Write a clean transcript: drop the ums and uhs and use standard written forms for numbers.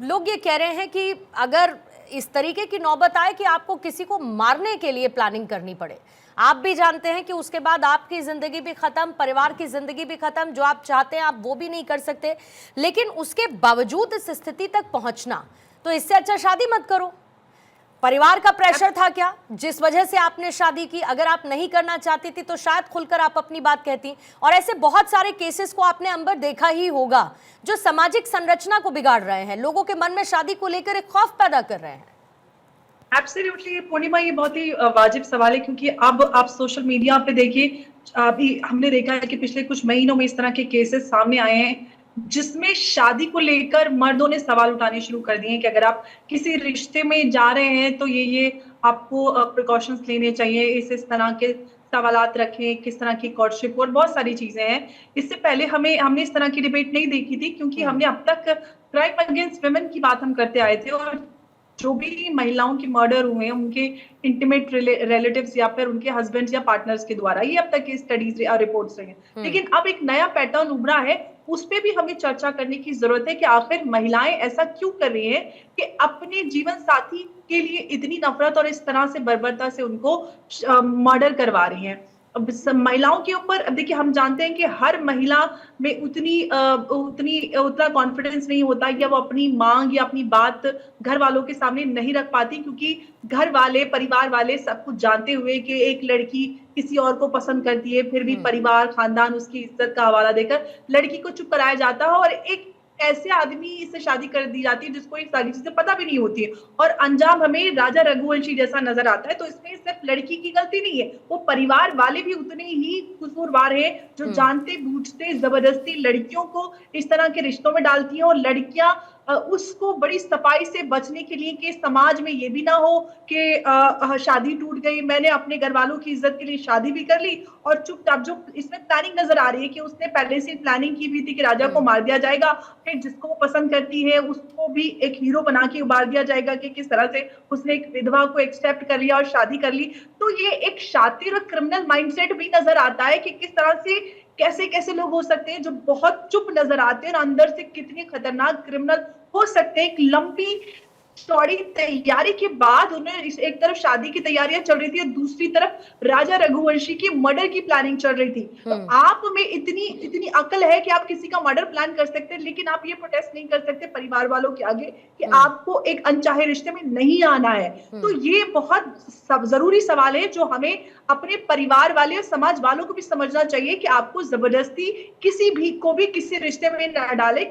लोग ये कह रहे हैं कि अगर इस तरीके की नौबत आए कि आपको किसी को मारने के लिए प्लानिंग करनी पड़े, आप भी जानते हैं कि उसके बाद आपकी जिंदगी भी खत्म, परिवार की जिंदगी भी खत्म, जो आप चाहते हैं आप वो भी नहीं कर सकते, लेकिन उसके बावजूद इस स्थिति तक पहुंचना, तो इससे अच्छा शादी मत करो। परिवार का प्रेशर था क्या जिस वजह से आपने शादी की? अगर आप नहीं करना चाहती थी तो शायद खुलकर आप अपनी बात कहती। और ऐसे बहुत सारे केसेस को आपने अंबर देखा ही होगा जो सामाजिक संरचना को बिगाड़ रहे हैं, लोगों के मन में शादी को लेकर एक खौफ पैदा कर रहे हैं। एब्सोल्युटली पूर्णिमा, ये बहुत ही वाजिब सवाल है, क्योंकि अब आप सोशल मीडिया पे देखिए, अभी हमने देखा है कि पिछले कुछ महीनों में इस तरह के केसेस सामने आए हैं जिसमें शादी को लेकर मर्दों ने सवाल उठाने शुरू कर दिए हैं कि अगर आप किसी रिश्ते में जा रहे हैं तो ये आपको प्रिकॉशंस लेने चाहिए, इस तरह के सवालात रखें, किस तरह की कोर्टशिप और बहुत सारी चीजें हैं। इससे पहले हमने इस तरह की डिबेट नहीं देखी थी, क्योंकि हमने अब तक क्राइम अगेंस्ट वुमेन की बात हम करते आए थे, और जो भी महिलाओं के मर्डर हुए हैं उनके इंटीमेट रिलेटिव्स या फिर उनके हस्बैंड्स या पार्टनर्स के द्वारा, ये अब तक की स्टडीज रिपोर्ट्स रही हैं। लेकिन अब एक नया पैटर्न उभरा है, उस पे भी हमें चर्चा करने की जरूरत है कि आखिर महिलाएं ऐसा क्यों कर रही हैं कि अपने जीवन साथी के लिए इतनी नफरत और इस तरह से बर्बरता से उनको मर्डर करवा रही हैं। अब महिलाओं के ऊपर देखिए, हम जानते हैं कि हर महिला में उतना कॉन्फिडेंस नहीं होता कि वो अपनी मांग या अपनी बात घर वालों के सामने नहीं रख पाती, क्योंकि घर वाले, परिवार वाले सब कुछ जानते हुए कि एक लड़की किसी और को पसंद करती है, फिर भी परिवार, खानदान उसकी इज्जत का हवाला देकर लड़की को चुप कराया जाता है और एक ऐसे आदमी से शादी कर दी जाती है जिसको ये सारी चीजें पता भी नहीं होती है, और अंजाम हमें राजा रघुवंशी जैसा नजर आता है। तो इसमें सिर्फ लड़की की गलती नहीं है, वो परिवार वाले भी उतने ही कसूरवार हैं जो जानते बूझते जबरदस्ती लड़कियों को इस तरह के रिश्तों में डालती हैं, और लड़कियां उसको बड़ी सफाई से बचने के लिए कि समाज में ये भी ना हो कि शादी टूट गई, मैंने अपने घर वालों की इज्जत के लिए शादी भी कर ली और चुपचाप, जो इसमें प्लानिंग नजर आ रही है कि उसने पहले से प्लानिंग की भी थी कि राजा को मार दिया जाएगा, फिर जिसको वो पसंद करती है उसको भी एक हीरो बना के उबार दिया जाएगा कि किस तरह से उसने एक विधवा को एक्सेप्ट कर लिया और शादी कर ली। तो ये एक शातिर और क्रिमिनल माइंडसेट भी नजर आता है कि किस तरह से कैसे कैसे लोग हो सकते हैं जो बहुत चुप नजर आते हैं और अंदर से कितने खतरनाक क्रिमिनल हो सकते हैं। एक लंबी चौड़ी तैयारी के बाद उन्हें एक तरफ शादी की तैयारियां चल रही थी और दूसरी तरफ राजा रघुवंशी की मर्डर की प्लानिंग चल रही थी। तो आप में इतनी अकल है कि आप किसी का मर्डर प्लान कर सकते हैं, लेकिन आप ये प्रोटेस्ट नहीं कर सकते परिवार वालों के आगे कि आपको एक अनचाहे रिश्ते में नहीं आना है। तो ये बहुत जरूरी सवाल है जो हमें अपने परिवार वाले और समाज वालों को भी समझना चाहिए कि आपको जबरदस्ती किसी भी को भी किसी रिश्ते में न डाले।